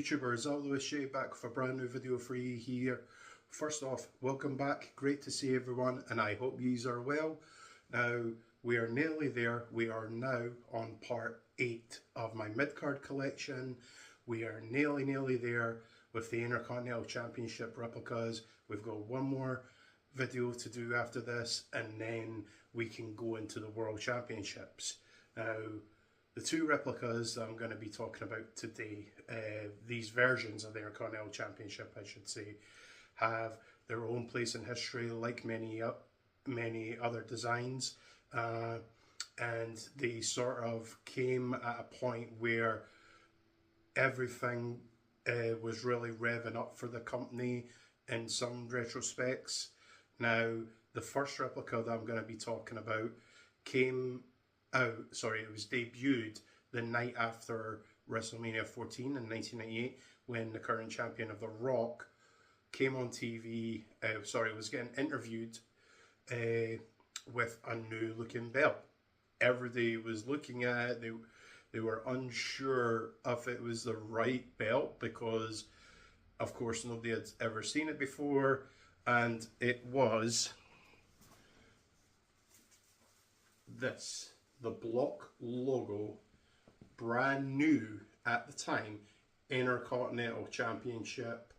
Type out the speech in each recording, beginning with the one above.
YouTubers, all the way back with a brand new video for you here. First off, welcome back, great to see everyone, and I hope yous are well. Now, we are nearly there. We are now on part 8 of my Midcard collection. We are nearly there with the Intercontinental Championship replicas. We've got one more video to do after this, and then we can go into the World Championships. Now, the two replicas that I'm going to be talking about today, these versions of the Intercontinental Championship, I should say, have their own place in history, like many other designs, and they sort of came at a point where everything was really revving up for the company in some retrospects. Now, the first replica that I'm going to be talking about it was debuted the night after WrestleMania 14 in 1998, when the current champion of The Rock came on TV, was getting interviewed with a new looking belt. Everybody was looking at it, they were unsure if it was the right belt because, of course, nobody had ever seen it before, and it was this. The block logo, brand new at the time, Intercontinental Championship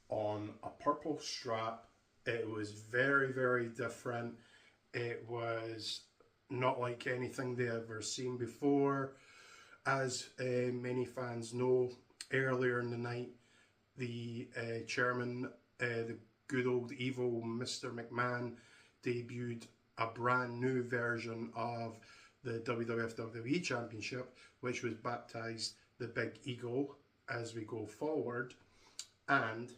on a purple strap. It was very different. It was not like anything they ever seen before. As many fans know, earlier in the night, the chairman, the good old evil Mr. McMahon, debuted a brand new version of the WWF WWE Championship, which was baptized the Big Eagle as we go forward, and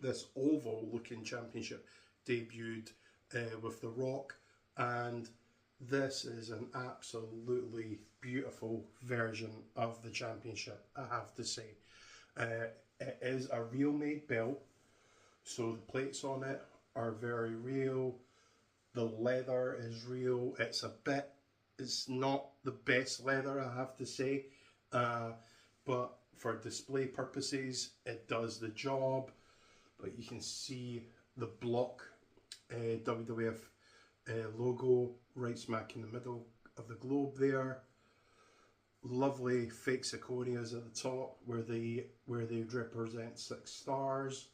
this oval looking championship debuted with The Rock, and this is an absolutely beautiful version of the championship, I have to say. It is a real made belt, so the plates on it are very real. The leather is real. It's not the best leather, I have to say, but for display purposes, it does the job. But you can see the block WWF logo right smack in the middle of the globe there. Lovely fake zirconias at the top where they represent 6 stars.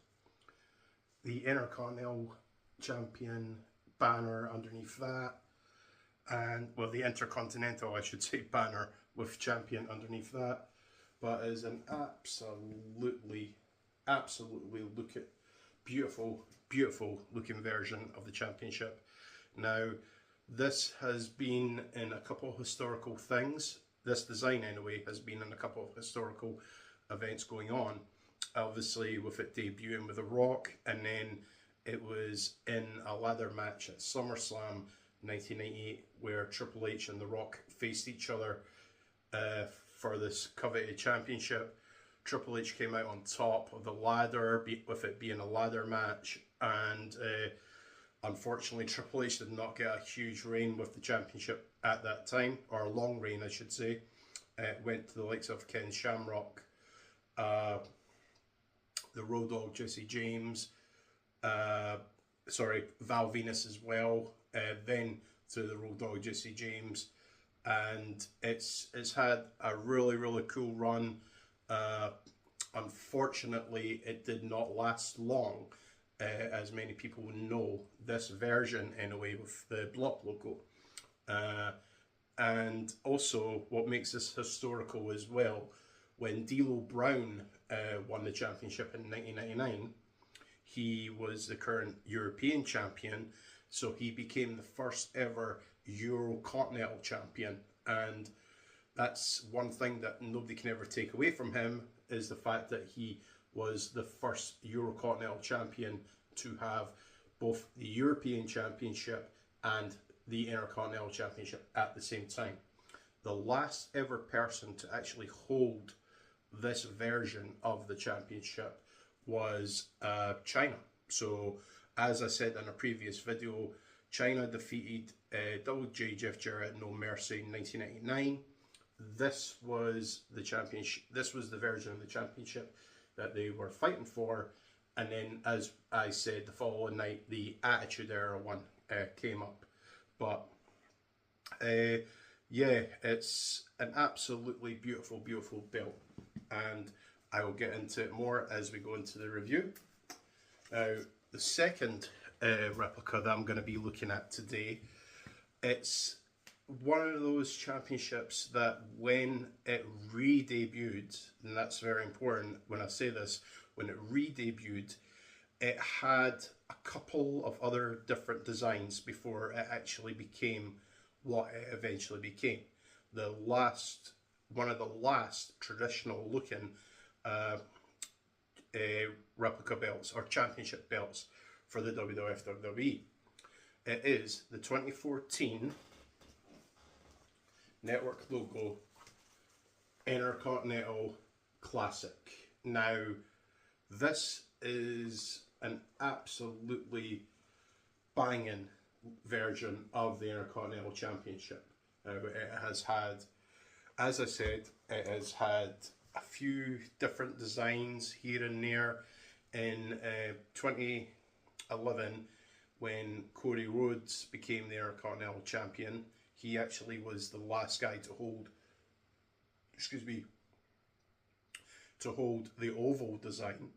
The Intercontinental Champion banner underneath that, and well, the Intercontinental, I should say, banner with champion underneath that. But it is an absolutely beautiful looking version of the championship. Now, this has been in a couple of historical things. This design, anyway, has been in a couple of historical events going on. Obviously, with it debuting with The Rock, and then it was in a ladder match at SummerSlam 1998, where Triple H and The Rock faced each other for this coveted championship. Triple H came out on top of the ladder, with it being a ladder match, and unfortunately Triple H did not get a huge reign with the championship at that time, or a long reign, I should say. It went to the likes of Ken Shamrock, the Road Dogg Jesse James, Val Venus as well, then to the Road Dogg Jesse James, and it's had a really cool run. Unfortunately, it did not last long, as many people know, this version anyway, with the block logo. And also, what makes this historical as well, when D'Lo Brown won the championship in 1999, he was the current European champion, so he became the first ever Eurocontinental champion. And that's one thing that nobody can ever take away from him, is the fact that he was the first Eurocontinental champion to have both the European Championship and the Intercontinental Championship at the same time. The last ever person to actually hold this version of the championship was China. So, as I said in a previous video, China defeated Double J Jeff Jarrett No Mercy in 1999. this was the championship. This was the version of the championship that they were fighting for. And then, as I said, the following night, the Attitude Era one came up. But yeah, it's an absolutely beautiful, beautiful belt, and I will get into it more as we go into the review. Now, the second replica that I'm going to be looking at today, it's one of those championships that when it re-debuted, and that's very important when I say this, when it re-debuted, it had a couple of other different designs before it actually became what it eventually became. One of the last traditional looking replica belts or championship belts for the WWE. It is the 2014 Network logo Intercontinental Classic. Now, this is an absolutely banging version of the Intercontinental Championship. It has had, as I said, it has had a few different designs here and there. In 2011, when Cody Rhodes became the Intercontinental Champion, he actually was the last guy to hold, to hold the oval design.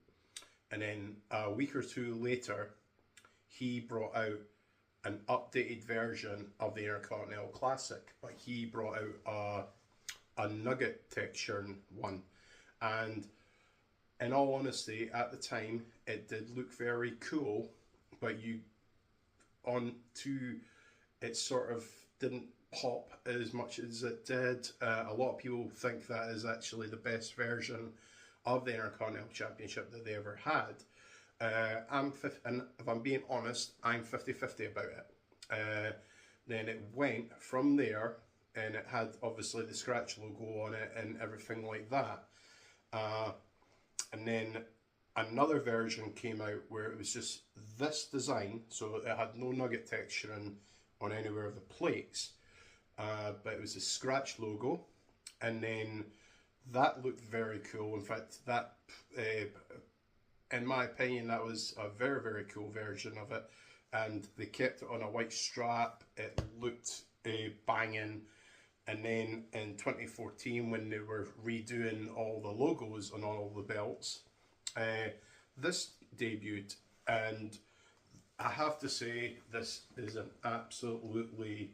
And then a week or two later, he brought out an updated version of the Intercontinental Classic, but he brought out a nugget texture one. And in all honesty, at the time, it did look very cool, but it sort of didn't pop as much as it did. A lot of people think that is actually the best version of the Intercontinental Championship that they ever had. And if I'm being honest, I'm 50-50 about it. Then it went from there, and it had obviously the scratch logo on it and everything like that. And then another version came out where it was just this design, so it had no nugget texturing on anywhere of the plates, but it was a scratch logo, and then that looked very cool. In fact, that, in my opinion, that was a very, very cool version of it, and they kept it on a white strap. It looked banging. And then in 2014, when they were redoing all the logos on all the belts, this debuted, and I have to say this is an absolutely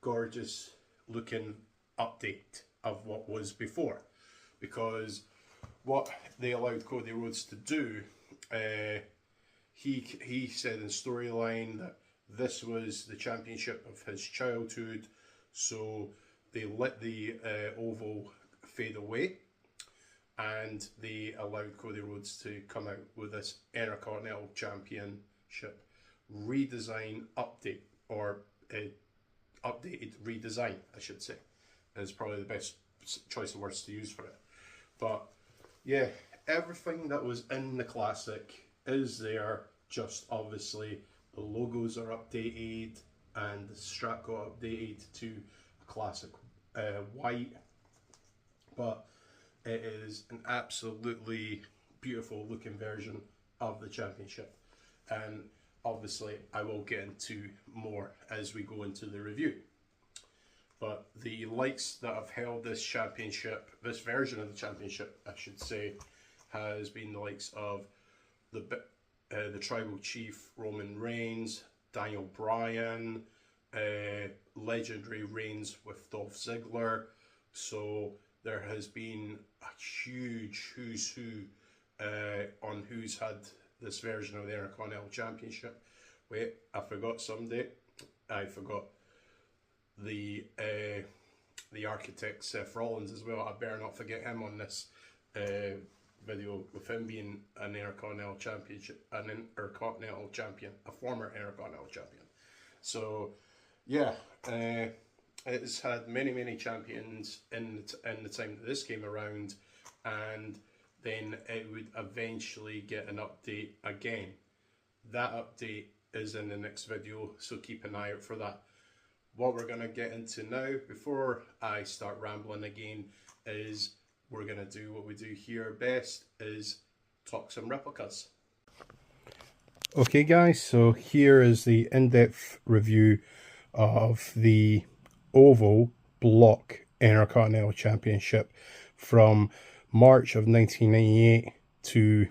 gorgeous looking update of what was before, because what they allowed Cody Rhodes to do, he said in storyline that this was the championship of his childhood, so they let the oval fade away, and they allowed Cody Rhodes to come out with this Intercontinental Championship redesign update, or updated redesign, I should say, is probably the best choice of words to use for it. But yeah, everything that was in the Classic is there, just obviously the logos are updated and the strap got updated to a classic white, but it is an absolutely beautiful looking version of the championship, and obviously I will get into more as we go into the review. But the likes that have held this championship, this version of the championship I should say, has been the likes of the Tribal Chief Roman Reigns, Daniel Bryan, legendary reigns with Dolph Ziggler. So there has been a huge who's who on who's had this version of the Intercontinental Championship. Wait, I forgot somebody. I forgot the architect Seth Rollins as well. I better not forget him on this video, with him being an Intercontinental Championship, an Intercontinental Champion, a former Intercontinental Champion. So yeah, it's had many champions in the time that this came around, and then it would eventually get an update again. That update is in the next video, so keep an eye out for that. what we're going to get into now, before I start rambling again, is we're going to do what we do here best, is talk some replicas. Okay guys, so here is the in-depth review of the Oval Block Intercontinental Championship from March of 1998 to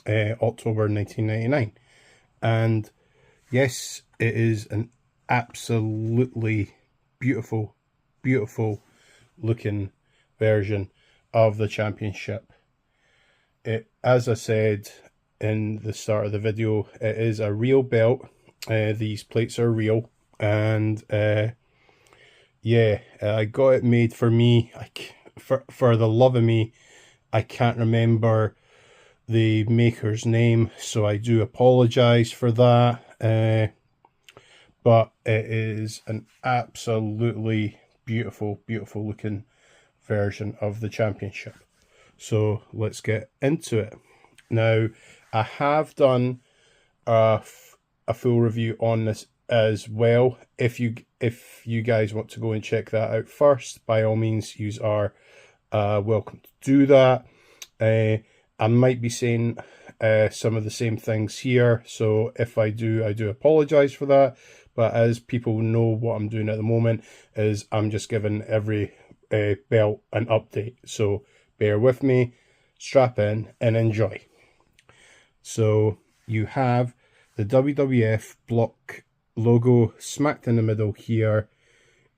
October 1999. And yes, it is an absolutely beautiful, beautiful looking version of the championship. It, as I said in the start of the video, it is a real belt. These plates are real, and yeah, I got it made for me. For the love of me, I can't remember the maker's name, so I do apologize for that. But it is an absolutely beautiful, beautiful looking version of the championship. So let's get into it. Now, I have done a full review on this as well. If you guys want to go and check that out first, by all means, you are welcome to do that. I might be saying some of the same things here, so if I do apologize for that. But as people know, what I'm doing at the moment is I'm just giving every belt an update. So bear with me, strap in and enjoy. So you have the WWF block logo smacked in the middle here.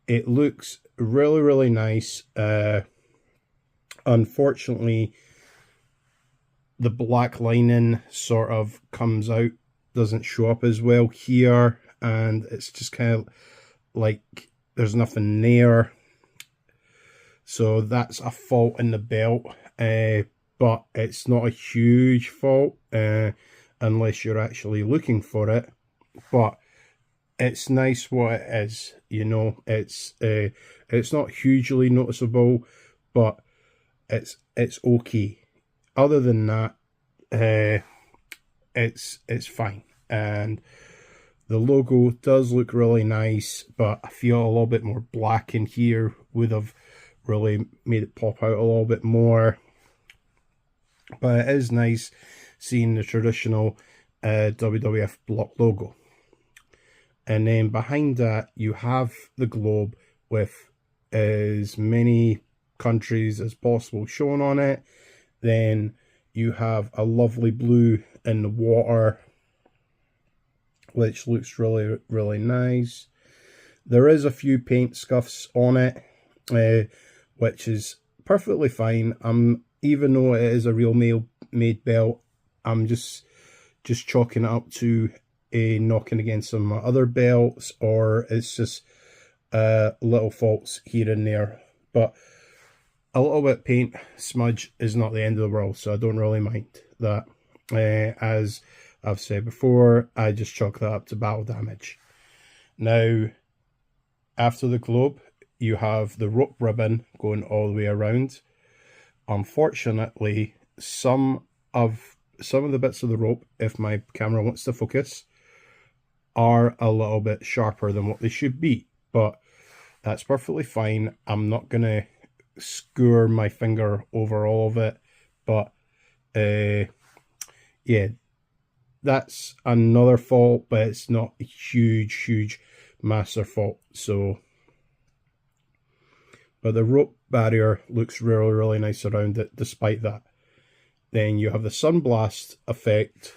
It looks really, really nice. Unfortunately, the black lining sort of comes out, doesn't show up as well here, and it's just kind of like there's nothing there. So that's a fault in the belt, but it's not a huge fault unless you're actually looking for it. But it's nice what it is, you know. It's not hugely noticeable, but it's okay. Other than that, it's fine. And the logo does look really nice, but I feel a little bit more black in here would have really made it pop out a little bit more. But it is nice seeing the traditional WWF block logo. And then behind that, you have the globe with as many countries as possible shown on it. Then you have a lovely blue in the water, which looks really, really nice. There is a few paint scuffs on it, which is perfectly fine. Even though it is a real made belt, I'm just chalking it up to a knocking against some of my other belts, or it's just little faults here and there. But a little bit of paint smudge is not the end of the world, so I don't really mind that. As I've said before, I just chalk that up to battle damage. Now, after the globe, you have the rope ribbon going all the way around. Unfortunately, some of the bits of the rope, if my camera wants to focus, are a little bit sharper than what they should be, but that's perfectly fine. I'm not gonna skewer my finger over all of it, but yeah, that's another fault, but it's not a huge massive fault. So, but the rope barrier looks really, really nice around it despite that. Then you have the sunblast effect,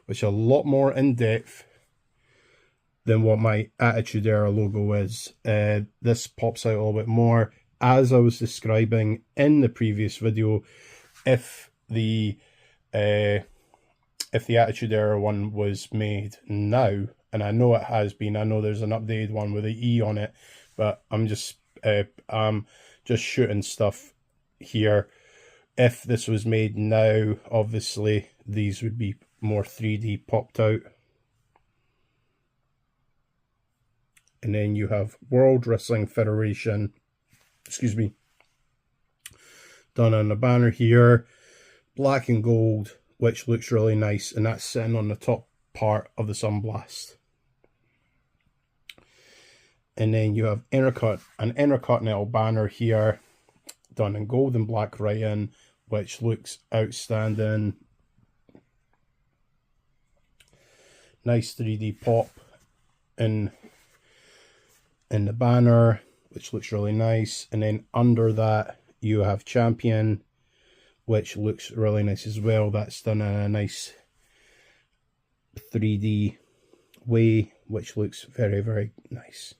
which is a lot more in depth than what my Attitude Era logo is. This pops out a little bit more. As I was describing in the previous video, if the Attitude Era one was made now, and I know it has been, I know there's an updated one with an E on it, but I'm just shooting stuff here. If this was made now, obviously these would be more 3D popped out. And then you have World Wrestling Federation, excuse me, done on the banner here, black and gold, which looks really nice, and that's sitting on the top part of the sunblast. And then you have an Intercontinental banner here, done in gold and black writing, which looks outstanding. Nice 3D pop in the banner, which looks really nice. And then under that you have champion, which looks really nice as well. That's done in a nice 3D way, which looks very, very nice.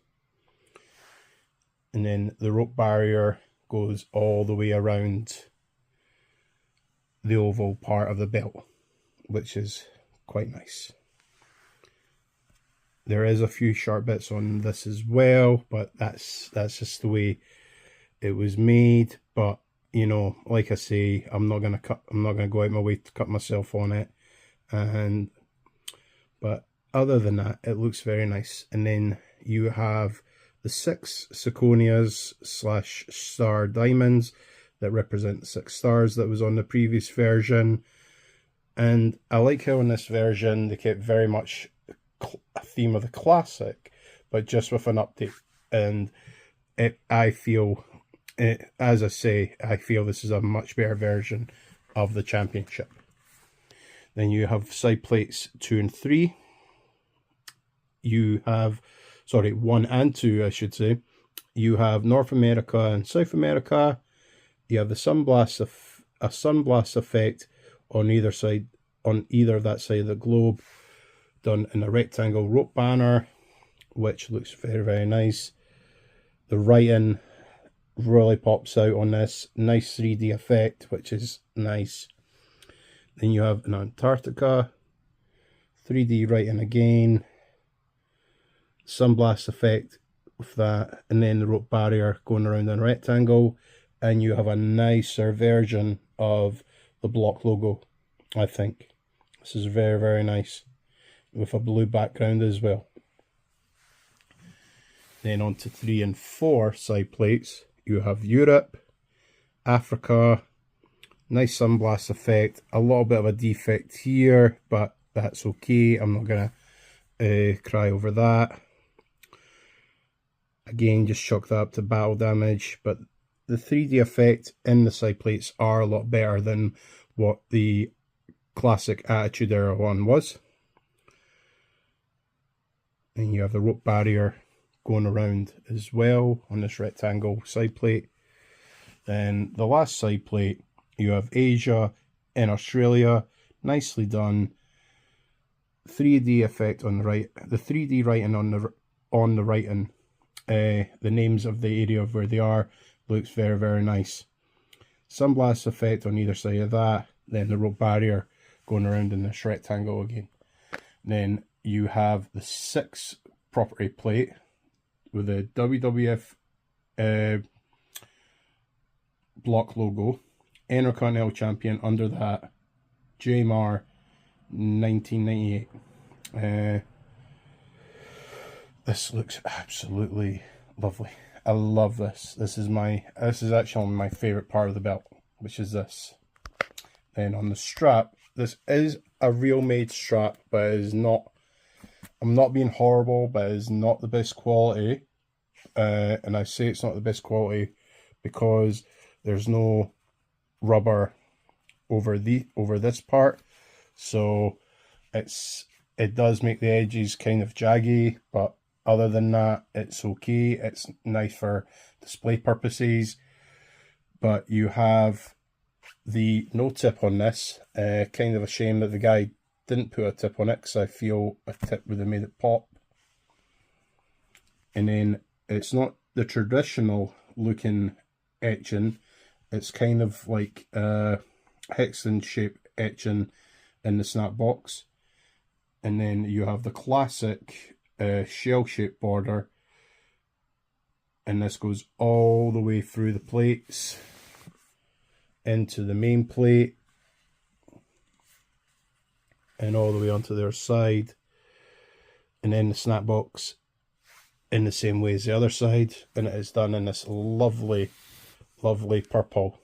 And then the rope barrier goes all the way around the oval part of the belt, which is quite nice. There is a few sharp bits on this as well, but that's just the way it was made. But you know, like I say, I'm not gonna go out my way to cut myself on it. But other than that, it looks very nice. And then you have the 6 Zirconias / star diamonds that represent the 6 stars that was on the previous version. And I like how in this version they kept very much a theme of the classic, but just with an update. And I feel, as I say, I feel this is a much better version of the championship. Then you have side plates 2 and 3. You have, sorry, 1 and 2, I should say. You have North America and South America. You have the sunblast effect on either side, on either that side of the globe, done in a rectangle rope banner, which looks very, very nice. The writing really pops out on this. Nice 3D effect, which is nice. Then you have an Antarctica, 3D writing again, sunblast effect with that, and then the rope barrier going around in a rectangle, and you have a nicer version of the block logo. I think this is very, very nice with a blue background as well. Then on to 3 and 4 side plates. You have Europe, Africa, nice sunblast effect, a little bit of a defect here, but that's okay. I'm not gonna cry over that. Again, just chalk that up to battle damage, but the 3D effect in the side plates are a lot better than what the classic Attitude Era one was. And you have the rope barrier going around as well on this rectangle side plate. Then the last side plate, you have Asia and Australia, nicely done. 3D effect on the right, the 3D writing on the writing, the names of the area of where they are, looks very, very nice. Sunblast effect on either side of that, then the rope barrier going around in this rectangle again. Then you have the 6 property plate with the WWF block logo, Intercontinental Champion under that, JMR 1998. This looks absolutely lovely. I love this. This is actually my favorite part of the belt, which is this. Then on the strap, this is a real made strap, but it is not, I'm not being horrible, but it is not the best quality. And I say it's not the best quality because there's no rubber over this part, so it does make the edges kind of jaggy, but other than that, it's okay. It's nice for display purposes. But you have the no tip on this. Kind of a shame that the guy didn't put a tip on it, because I feel a tip would have made it pop. And then it's not the traditional looking etching. It's kind of like hexagon shape etching in the snap box. And then you have the classic shell shaped border, and this goes all the way through the plates into the main plate and all the way onto their side, and then the snap box in the same way as the other side, and it is done in this lovely purple.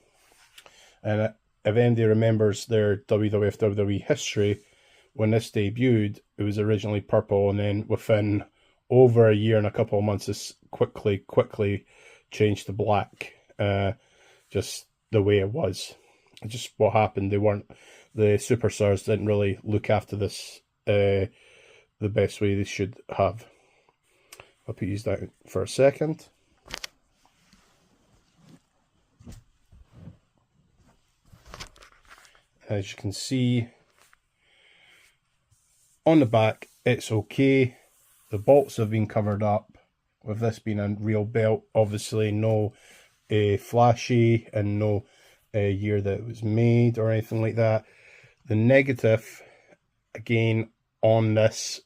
And if anybody remembers their WWF WWE history, when this debuted, it was originally purple, and then within over a year and a couple of months, it's quickly changed to black. Just the way it was. Just what happened. The superstars didn't really look after this the best way they should have. I'll put these down for a second. As you can see, on the back, it's okay. The bolts have been covered up, with this being a real belt. Obviously, no flashy and no year that it was made or anything like that. The negative, again, on this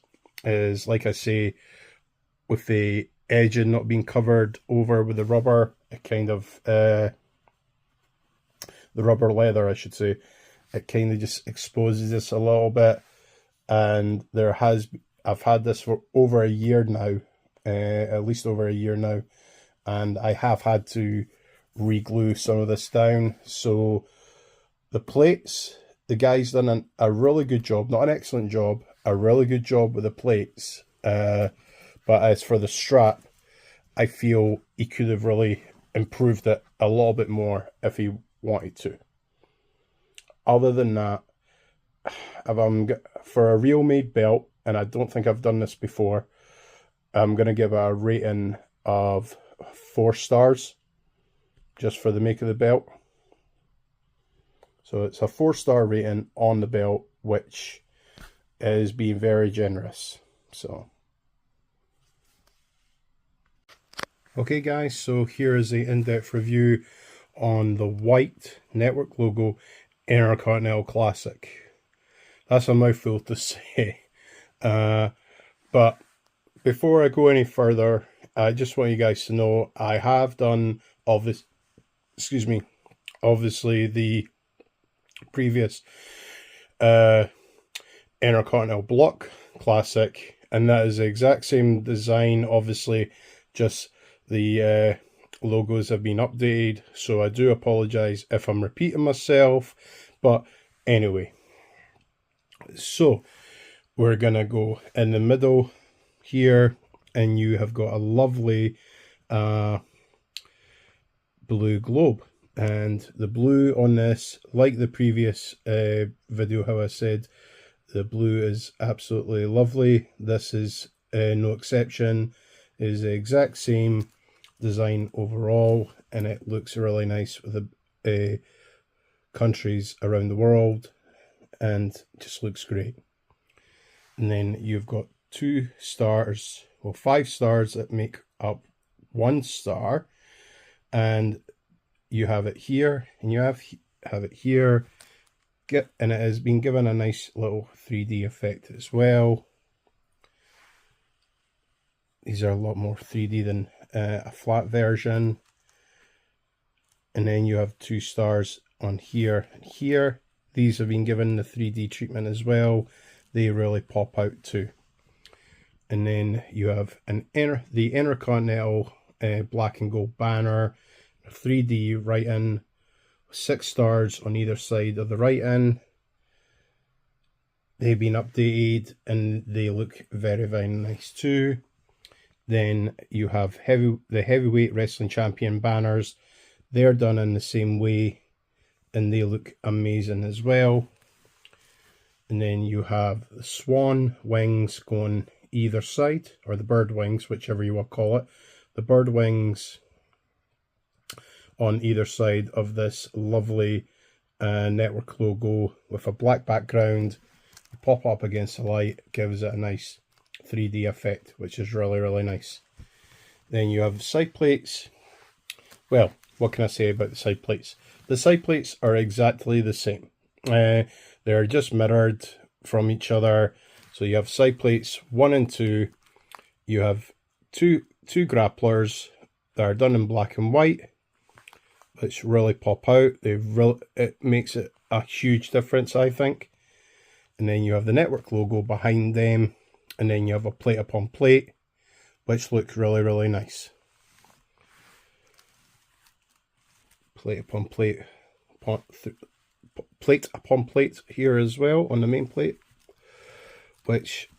is, like I say, with the edging not being covered over with the rubber, it kind of, the rubber leather, I should say, it kind of just exposes this a little bit. And I've had this for over a year now, at least over a year now, and I have had to re-glue some of this down. So the plates, the guy's done a really good job, not an excellent job, a really good job with the plates. But as for the strap, I feel he could have really improved it a little bit more if he wanted to. Other than that, for a real made belt, and I don't think I've done this before, I'm going to give it a rating of 4 stars, just for the make of the belt. So it's a 4-star rating on the belt, which is being very generous. So, okay guys, so here is the in-depth review on the white network logo Intercontinental Classic. That's a mouthful to say. But before I go any further, I just want you guys to know I have done obviously the previous Intercontinental Block Classic, and that is the exact same design. Obviously, just the logos have been updated, so I do apologize if I'm repeating myself, but anyway, so we're gonna go in the middle here, and you have got a lovely blue globe, and the blue on this, like the previous video, how I said the blue is absolutely lovely. This is no exception, it is the exact same design overall, and it looks really nice with the countries around the world, and just looks great. And then you've got 2 stars, well 5 stars that make up 1 star, and you have it here, and you have it here, and it has been given a nice little 3D effect as well. These are a lot more 3D than a flat version. And then you have 2 stars on here and here. These have been given the 3D treatment as well. They really pop out too. And then you have the Intercontinental black and gold banner, 3D write-in, 6 stars on either side of the write-in. They've been updated and they look very, very nice too. Then you have the heavyweight wrestling champion banners. They're done in the same way and they look amazing as well. And then you have the swan wings going either side, or the bird wings, whichever you want to call it. The bird wings on either side of this lovely network logo with a black background. You pop up against the light, gives it a nice 3D effect, which is really, really nice. Then you have side plates. Well, what can I say about the side plates? The side plates are exactly the same. They're just mirrored from each other. So you have side plates 1 and 2. You have two grapplers that are done in black and white, which really pop out. It makes it a huge difference, I think. And then you have the network logo behind them, and then you have a plate upon plate, which look really, really nice. Plate upon plate, plate upon plate here as well on the main plate, which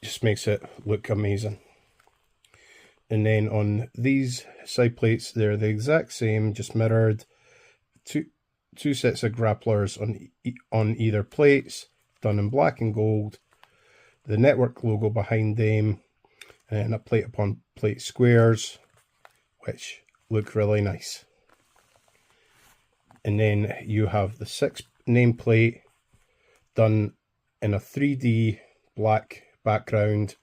just makes it look amazing. And then on these side plates, they're the exact same, just mirrored. Two sets of grapplers on either plates, done in black and gold. The network logo behind them, and a plate upon plate squares, which look really nice. And then you have the 6 nameplate done in a 3D black background,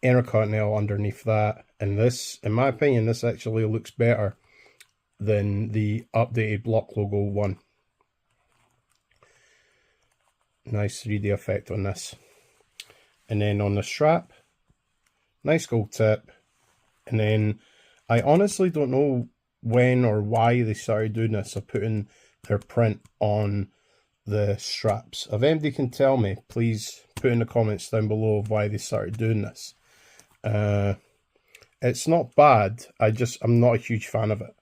Intercontinental underneath that. And this, in my opinion, this actually looks better than the updated block logo one. Nice 3D effect on this. And then on the strap, nice gold tip. And then I honestly don't know when or why they started doing this, of putting their print on the straps. If anybody can tell me, please put in the comments down below of why they started doing this. It's not bad, I'm not a huge fan of it.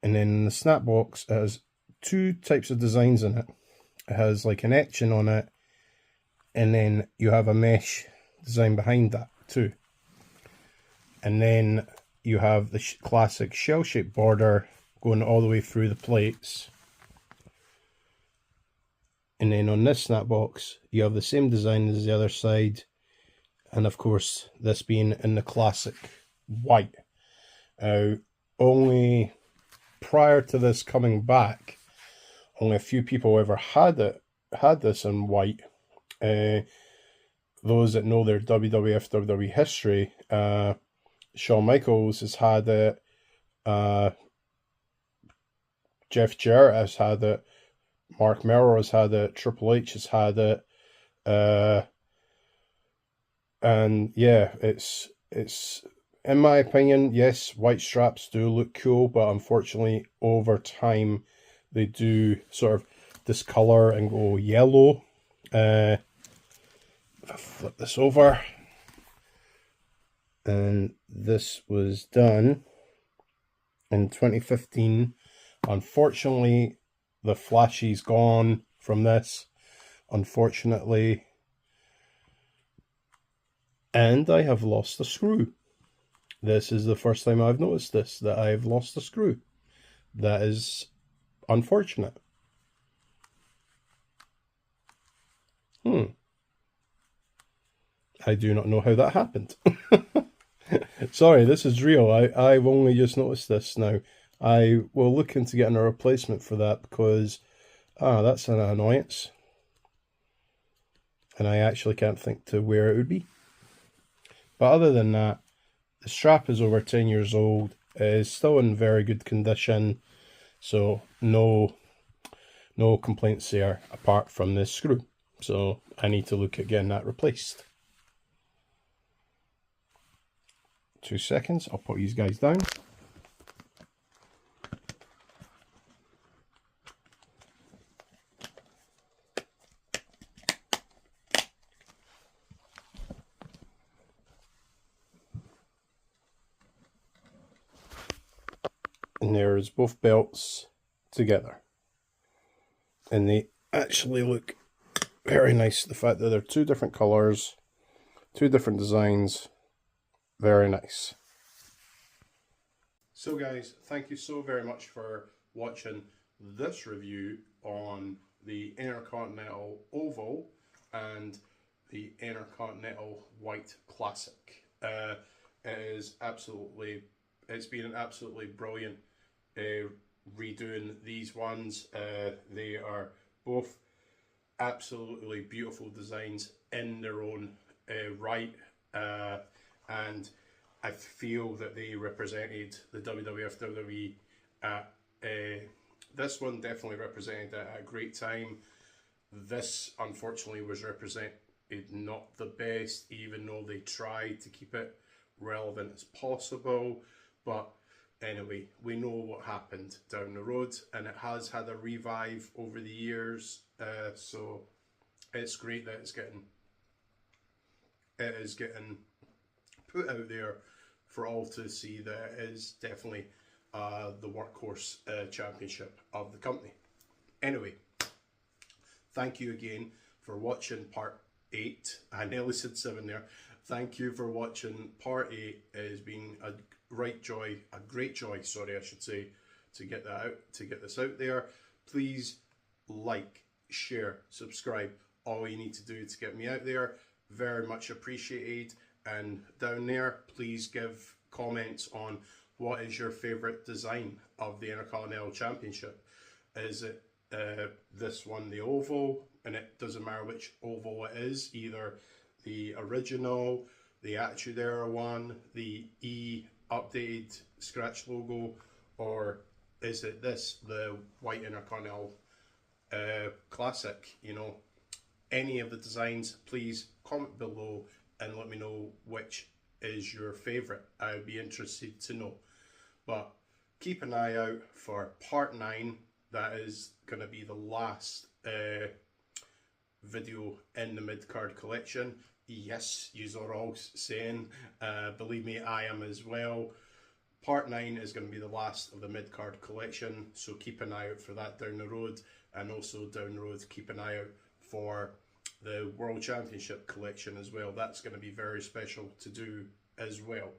And then the snap box has 2 types of designs in it. It has like an etching on it, and then you have a mesh design behind that too. And then you have the classic shell-shaped border going all the way through the plates. And then on this snap box, you have the same design as the other side. And of course, this being in the classic white. Only prior to this coming back, only a few people ever had this in white. Those that know their WWF, WWE history, Shawn Michaels has had it, Jeff Jarrett has had it, Mark Melrose has had it, Triple H has had it, and yeah, it's in my opinion, yes, white straps do look cool, but unfortunately over time they do sort of discolor and go yellow. If I flip this over, and this was done in 2015. Unfortunately, the flashy's gone from this, unfortunately, and I have lost a screw. This is the first time I've noticed this, that I've lost a screw. That is unfortunate. I do not know how that happened. Sorry, this is real. I've only just noticed this now. I will look into getting a replacement for that, because that's an annoyance. And I actually can't think to where it would be. But other than that, the strap is over 10 years old. It is still in very good condition. So no complaints there apart from this screw. So I need to look at getting that replaced. 2 seconds, I'll put these guys down. And there's both belts together. And they actually look very nice. The fact that they're 2 different colours, 2 different designs, very nice. So guys, thank you so very much for watching this review on the Intercontinental Oval and the Intercontinental White Classic. It's been an absolutely brilliant redoing these ones. They are both absolutely beautiful designs in their own right, and I feel that they represented the WWF WWE at this one definitely represented it at a great time. This unfortunately was represented not the best, even though they tried to keep it relevant as possible. But anyway, we know what happened down the road, and it has had a revive over the years. So it's great that it is getting put out there for all to see that it is definitely the workhorse championship of the company. Anyway, thank you again for watching part 8. I nearly said 7 there. thank you for watching. Part 8 has been a great joy, sorry, I should say, to get this out there. Please like, share, subscribe. All you need to do to get me out there. Very much appreciated. And down there, please give comments on what is your favourite design of the Intercontinental Championship. Is it this one, the oval? And it doesn't matter which oval it is, either the original, the Attitude Era one, the E updated scratch logo, or is it this, the white Intercontinental Classic? You know, any of the designs, please comment below and let me know which is your favourite. I'd be interested to know. But keep an eye out for part 9. That is going to be the last video in the mid-card collection. Yes, you are all saying, believe me, I am as well. Part 9 is going to be the last of the mid-card collection, so keep an eye out for that down the road. And also down the road, keep an eye out for the World Championship collection as well. That's going to be very special to do as well.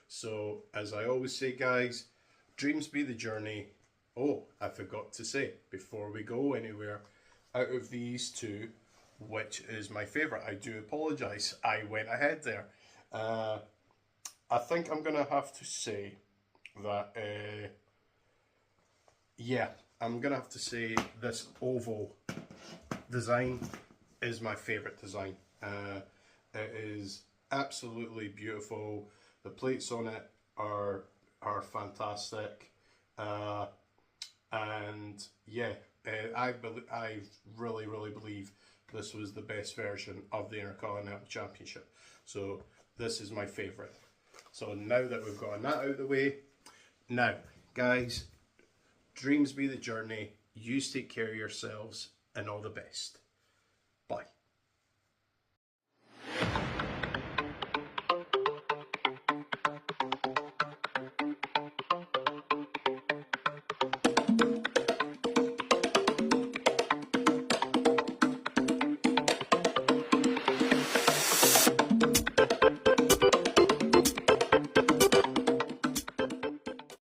So, as I always say, guys, dreams be the journey. Oh, I forgot to say, before we go anywhere, out of these two, which is my favourite? I do apologise, I went ahead there. I think I'm going to have to say that, yeah, I'm going to have to say this oval design is my favourite design. It is absolutely beautiful. The plates on it are fantastic. And yeah, I really believe this was the best version of the Intercontinental Championship. So this is my favourite. So now that we've gotten that out of the way, now guys, dreams be the journey. You take care of yourselves and all the best.